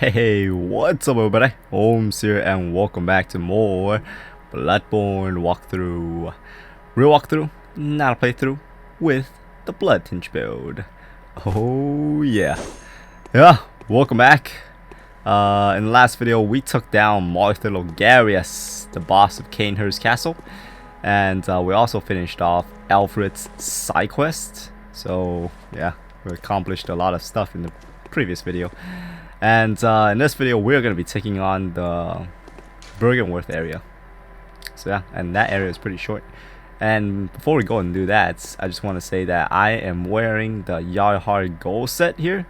Hey, what's up everybody? Holmes here and welcome back to more Bloodborne walkthrough. Real walkthrough, not a playthrough, with the Bloodtinge build. Oh yeah. Yeah, welcome back. In the last video we took down Martha Logarius, the boss of Canehurst Castle. And we also finished off Alfred's side quest. So yeah, we accomplished a lot of stuff in the previous video. And in this video we're going to be taking on the Byrgenwerth area. So yeah, and that area is pretty short. And before we go and do that, I just want to say that I am wearing the Yarhard Gold set here.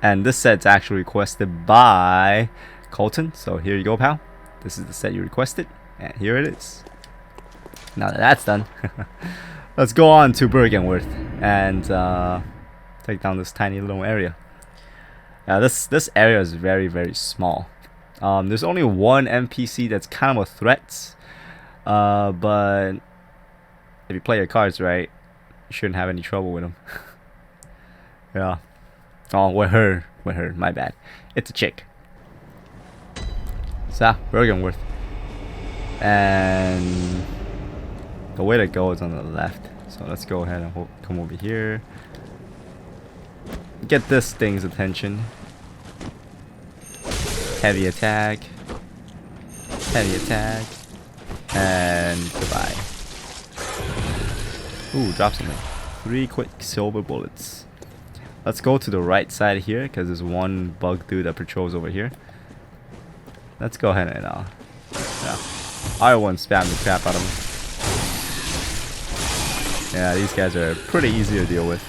And this set's actually requested by Colton. So here you go, pal. This is the set you requested. And here it is. Now that that's done, let's go on to Byrgenwerth and take down this tiny little area. Now this area is very small. There's only one NPC that's kind of a threat, but if you play your cards right, you shouldn't have any trouble with him. Yeah. Oh, with her, my bad. It's a chick. So Byrgenwerth, and the way to go is on the left. So let's go ahead and come over here. Get this thing's attention. Heavy attack, and goodbye. Ooh, drop something. 3 quick silver bullets. Let's go to the right side here because there's one bug dude that patrols over here. Let's go ahead and yeah, R1 spam the crap out of him. Yeah, these guys are pretty easy to deal with.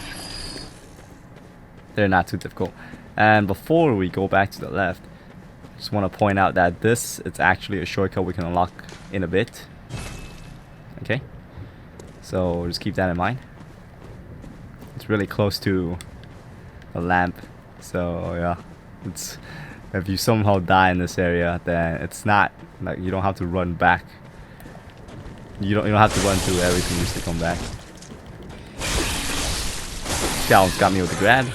They're not too difficult. And before we go back to the left, just want to point out that this is actually a shortcut we can unlock in a bit. Okay, so just keep that in mind. It's really close to a lamp, so yeah, it's if you somehow die in this area, then it's not like you don't have to run back. You don't have to run through everything just to come back. Scion got me with the grab.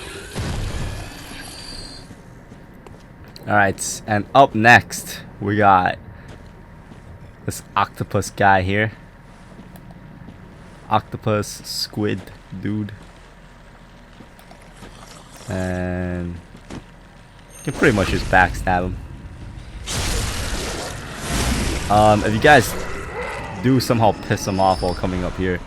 Alright, and up next we got this octopus guy here. Octopus squid dude. And you can pretty much just backstab him. If you guys do somehow piss him off while coming up here,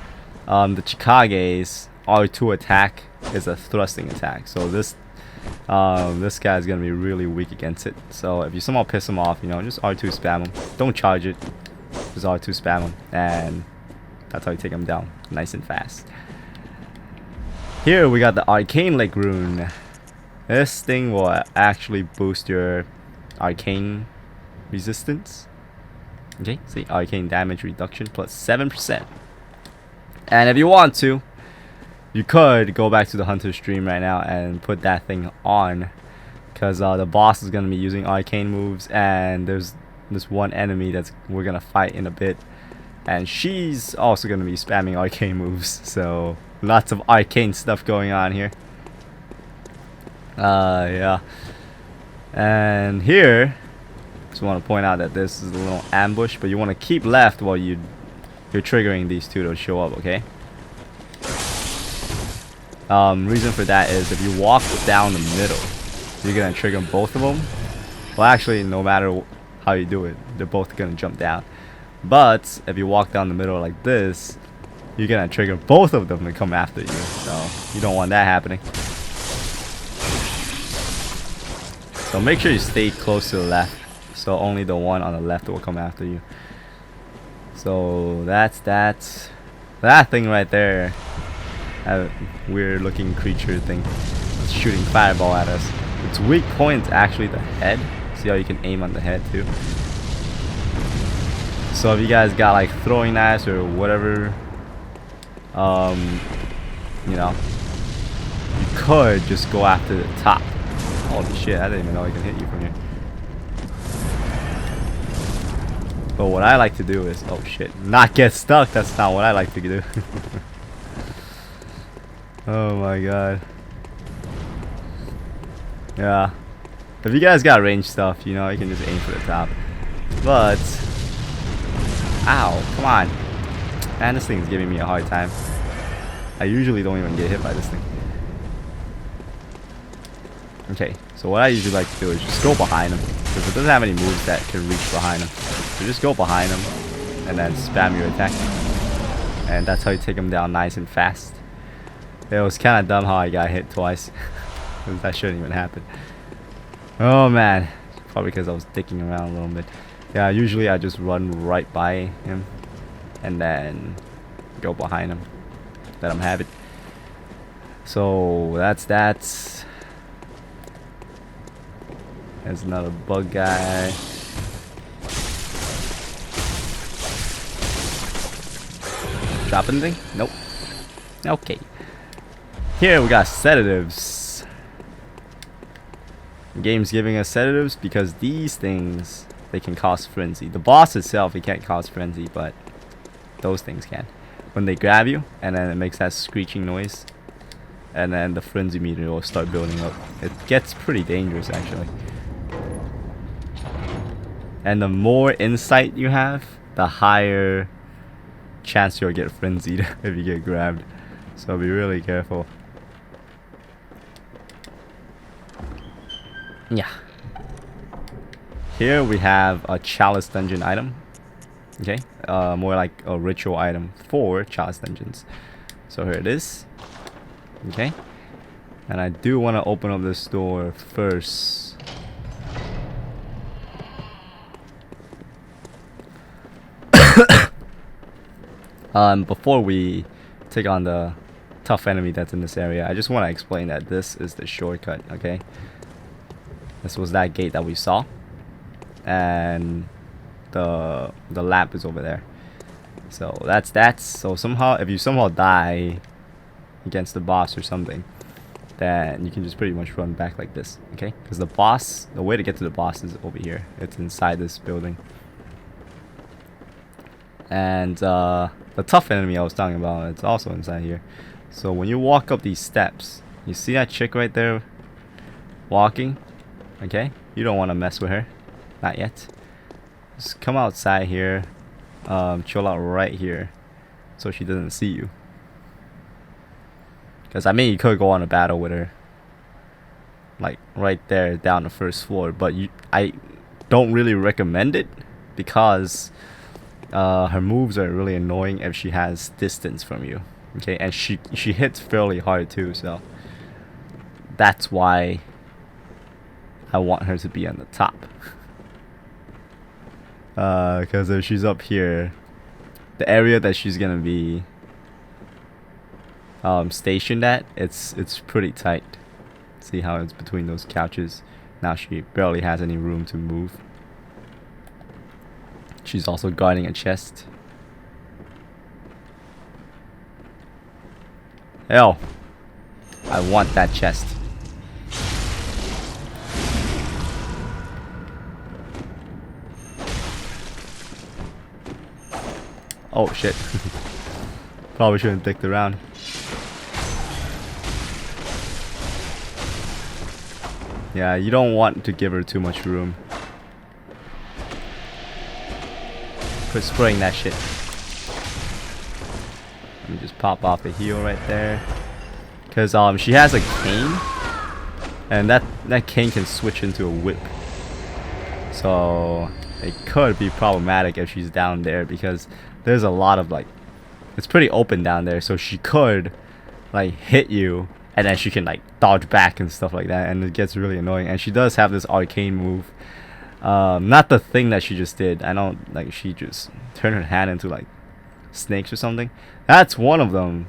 the Chikage's R2 attack is a thrusting attack. So this guy's gonna be really weak against it. So if you somehow piss him off, you know, just R2 spam him. Don't charge it. Just R2 spam him, and that's how you take him down, nice and fast. Here we got the Arcane Rune. This thing will actually boost your arcane resistance. Okay, see, arcane damage reduction plus 7%. And if you want to, you could go back to the hunter stream right now and put that thing on, because the boss is going to be using arcane moves, and there's this one enemy that's we're going to fight in a bit, and she's also going to be spamming arcane moves. So lots of arcane stuff going on here. Yeah. And here, just want to point out that this is a little ambush, but you want to keep left while you're triggering these two to show up, okay? Reason for that is if you walk down the middle, you're gonna trigger both of them. Well, actually, no matter how you do it, they're both gonna jump down. But if you walk down the middle like this, you're gonna trigger both of them to come after you. So you don't want that happening. So make sure you stay close to the left, so only the one on the left will come after you. So that's that thing right there. A weird looking creature thing. It's shooting fireball at us. Its weak point is actually the head. See how you can aim on the head too. So if you guys got like throwing knives or whatever, you know, you could just go after the top. Holy shit, I didn't even know I can hit you from here. But what I like to do is, oh shit, not get stuck. That's not what I like to do. Oh my god. Yeah. If you guys got range stuff, you know, you can just aim for the top. But, ow, come on. Man, this thing's giving me a hard time. I usually don't even get hit by this thing. Okay, so what I usually like to do is just go behind him, because it doesn't have any moves that can reach behind him. So just go behind him, and then spam your attack. And that's how you take him down nice and fast. It was kind of dumb how I got hit twice. Because that shouldn't even happen. Oh man. Probably because I was dicking around a little bit. Yeah, usually I just run right by him. And then go behind him. Let him have it. So that's that. There's another bug guy. Drop anything? Nope. Okay. Here we got sedatives. The game's giving us sedatives because these things, they can cause frenzy. The boss itself, it can't cause frenzy, but those things can. When they grab you, and then it makes that screeching noise, and then the frenzy meter will start building up. It gets pretty dangerous actually. And the more insight you have, the higher chance you'll get frenzied if you get grabbed. So be really careful. Yeah. Here we have a chalice dungeon item. Okay. More like a ritual item for chalice dungeons. So here it is. Okay. And I do want to open up this door first. Before we take on the tough enemy that's in this area, I just want to explain that this is the shortcut, okay? This was that gate that we saw, and the lamp is over there. So that's that. So somehow, if you somehow die against the boss or something, then you can just pretty much run back like this, okay? Because the boss, the way to get to the boss is over here. It's inside this building. And the tough enemy I was talking about, it's also inside here. So when you walk up these steps, you see that chick right there walking? Okay, you don't want to mess with her, not yet. Just come outside here, chill out right here, so she doesn't see you. Because I mean, you could go on a battle with her, like right there down the first floor, but I don't really recommend it because her moves are really annoying if she has distance from you. Okay, and she hits fairly hard too, so that's why I want her to be on the top. Because if she's up here, the area that she's gonna be stationed at, it's pretty tight. See how it's between those couches? Now she barely has any room to move. She's also guarding a chest. Hell, I want that chest. Oh shit. Probably shouldn't dick around. Yeah, you don't want to give her too much room. Quit spraying that shit. Let me just pop off the heal right there. Cause she has a cane, and that cane can switch into a whip. So it could be problematic if she's down there, because there's a lot of like, it's pretty open down there, so she could like hit you and then she can like dodge back and stuff like that, and it gets really annoying. And she does have this arcane move, not the thing that she just did. I don't like, she just turned her hand into like snakes or something. That's one of them.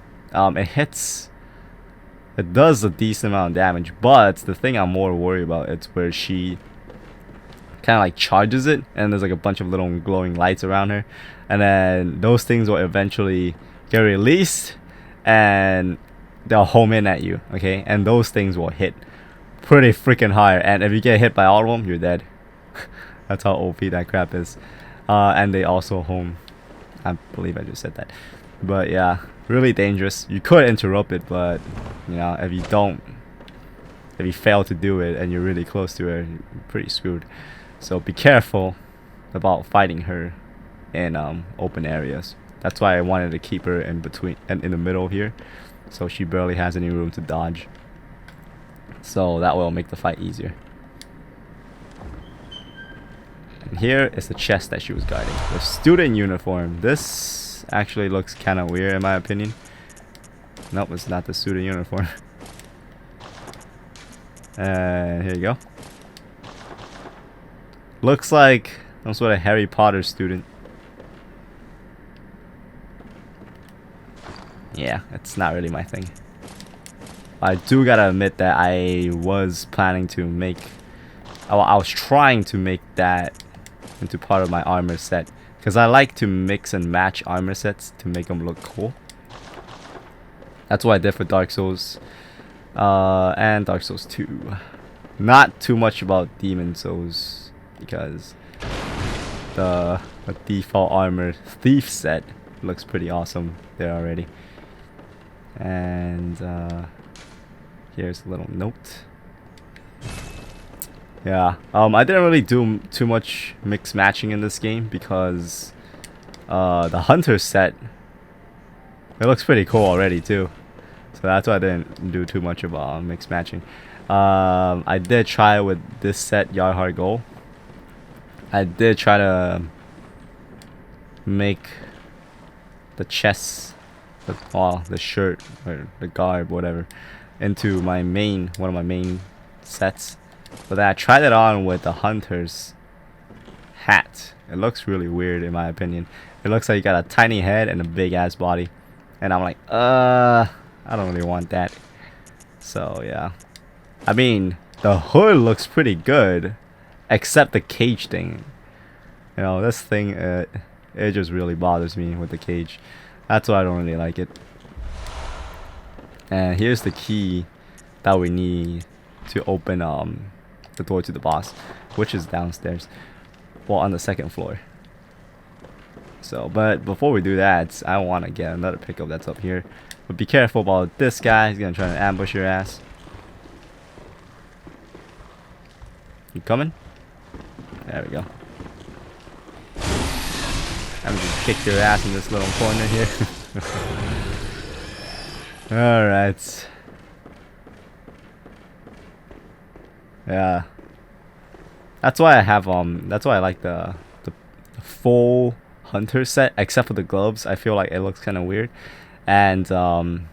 It does a decent amount of damage, but the thing I'm more worried about, it's where she kind of like charges it, and there's like a bunch of little glowing lights around her, and then those things will eventually get released and they'll home in at you, okay? And those things will hit pretty freaking hard, and if you get hit by all of them, you're dead. That's how OP that crap is. And they also home. I believe I just said that. But yeah, really dangerous. You could interrupt it, but you know, if you don't If you fail to do it and you're really close to her, you're pretty screwed. So be careful about fighting her in open areas. That's why I wanted to keep her in between and in the middle here, so she barely has any room to dodge. So that will make the fight easier. And here is the chest that she was guarding. The student uniform. This actually looks kind of weird in my opinion. Nope, it's not the student uniform. And here you go. Looks like some sort of Harry Potter student. Yeah, it's not really my thing. I do gotta admit that I was planning to make... I was trying to make that into part of my armor set. Because I like to mix and match armor sets to make them look cool. That's what I did for Dark Souls. And Dark Souls 2. Not too much about Demon Souls, because the default armor thief set looks pretty awesome there already. And here's a little note. Yeah, I didn't really do too much mix matching in this game because the hunter set, it looks pretty cool already too. So that's why I didn't do too much of mix matching. I did try with this set, Yarhard Gold. I did try to make the chest, the shirt or the garb, whatever, into my main, one of my main sets. But then I tried it on with the hunter's hat. It looks really weird in my opinion. It looks like you got a tiny head and a big ass body. And I'm like, I don't really want that. So yeah. I mean, the hood looks pretty good, except the cage thing. You know, this thing, it just really bothers me with the cage. That's why I don't really like it. And here's the key that we need to open the door to the boss, which is downstairs, well, on the second floor. So, but before we do that, I want to get another pickup that's up here. But be careful about this guy. He's gonna try to ambush your ass. You coming? There we go. I'm just kick your ass in this little corner here. Alright. Yeah. That's why I have that's why I like the full hunter set, except for the gloves. I feel like it looks kind of weird. And I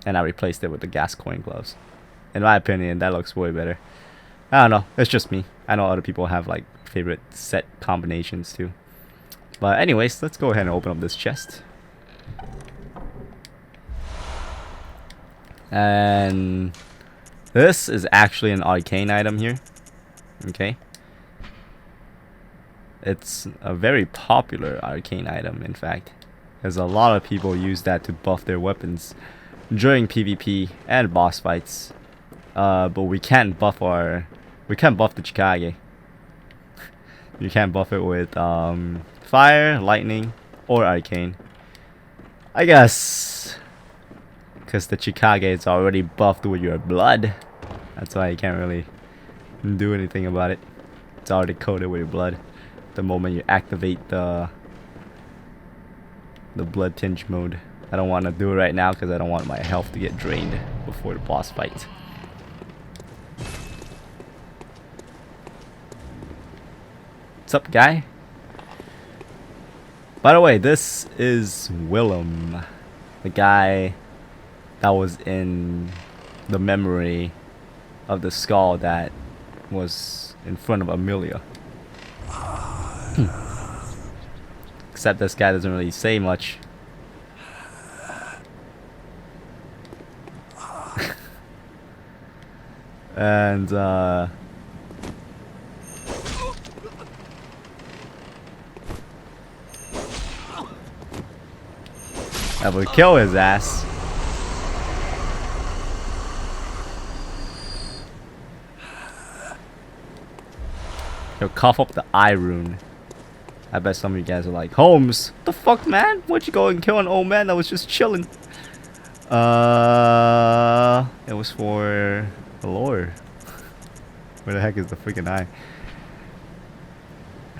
replaced it with the Gascoigne gloves. In my opinion, that looks way better. I don't know, it's just me. I know other people have like favorite set combinations too. But anyways, let's go ahead and open up this chest. And this is actually an arcane item here. Okay. It's a very popular arcane item, in fact. There's a lot of people use that to buff their weapons during PvP and boss fights. But we can't buff the Chikage. You can't buff it with fire, lightning, or arcane. I guess because the Chikage is already buffed with your blood. That's why you can't really do anything about it. It's already coated with your blood. The moment you activate the Bloodtinge mode. I don't want to do it right now because I don't want my health to get drained before the boss fight. What's up, guy? By the way, this is Willem, the guy that was in the memory of the skull that was in front of Amelia. Except this guy doesn't really say much. And I would kill his ass. He'll cough up the eye rune. I bet some of you guys are like, Holmes, what the fuck, man? Why'd you go and kill an old man that was just chilling? It was for Lord. Where the heck is the freaking eye?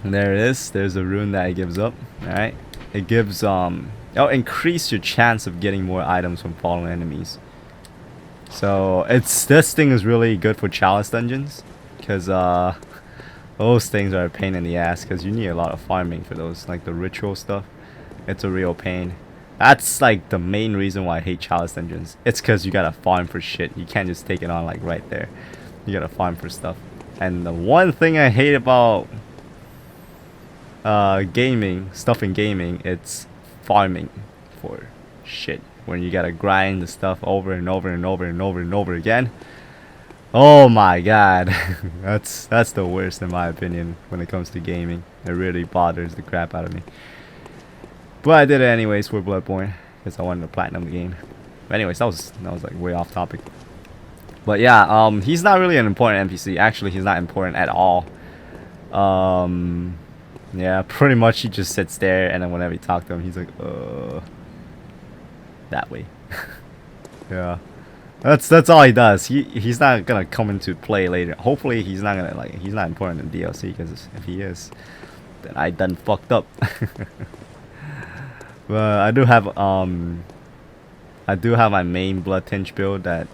And there it is. There's a rune that it gives up. Alright. It gives it'll increase your chance of getting more items from fallen enemies. So this thing is really good for chalice dungeons. Because those things are a pain in the ass, because you need a lot of farming for those, like the ritual stuff. It's a real pain. That's like the main reason why I hate chalice dungeons. It's because you gotta farm for shit. You can't just take it on like right there. You gotta farm for stuff. And the one thing I hate about gaming, stuff in gaming, it's farming for shit. When you gotta grind the stuff over and over and over and over and over again. Oh my god. that's the worst in my opinion when it comes to gaming. It really bothers the crap out of me. But I did it anyways for Bloodborne because I wanted to platinum the game. But anyways, that was like way off topic. But yeah, he's not really an important NPC. Actually, he's not important at all. Yeah, pretty much he just sits there, and then whenever you talk to him, he's like, that way. Yeah. That's all he does. He's not gonna come into play later. Hopefully he's not gonna he's not important in DLC, because if he is, then I done fucked up. But I do have my main Bloodtinge build that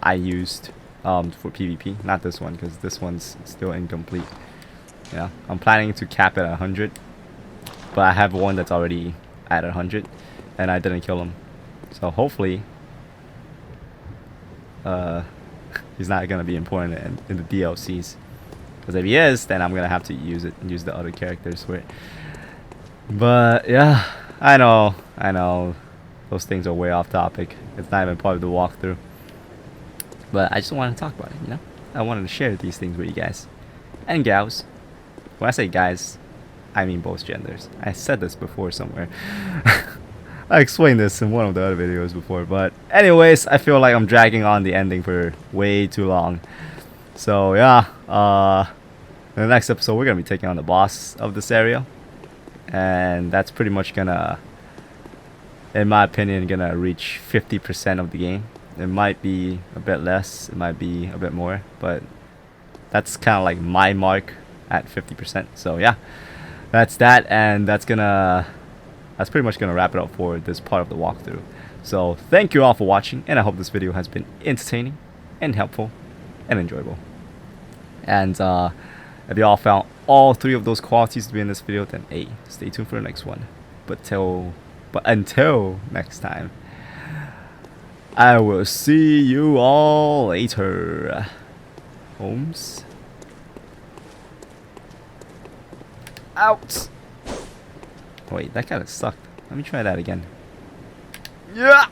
I used for PvP. Not this one, because this one's still incomplete. Yeah, I'm planning to cap it at 100, but I have one that's already at 100, and I didn't kill him. So hopefully he's not gonna be important in the DLCs, because if he is, then I'm gonna have to use the other characters for it. But yeah, I know those things are way off topic. It's not even part of the walkthrough, but I just wanted to talk about it, you know. I wanted to share these things with you guys and gals. When I say guys, I mean both genders. I said this before somewhere. I explained this in one of the other videos before, but anyways, I feel like I'm dragging on the ending for way too long. So yeah, in the next episode we're gonna be taking on the boss of this area, and that's pretty much gonna, in my opinion, gonna reach 50% of the game. It might be a bit less, it might be a bit more, but that's kind of like my mark at 50%. So yeah, that's that, and that's pretty much gonna wrap it up for this part of the walkthrough. So thank you all for watching, and I hope this video has been entertaining and helpful and enjoyable. And if you all found all three of those qualities to be in this video, then hey, stay tuned for the next one. But until next time, I will see you all later. Holmes. Out. Wait, that kind of sucked. Let me try that again. Yeah.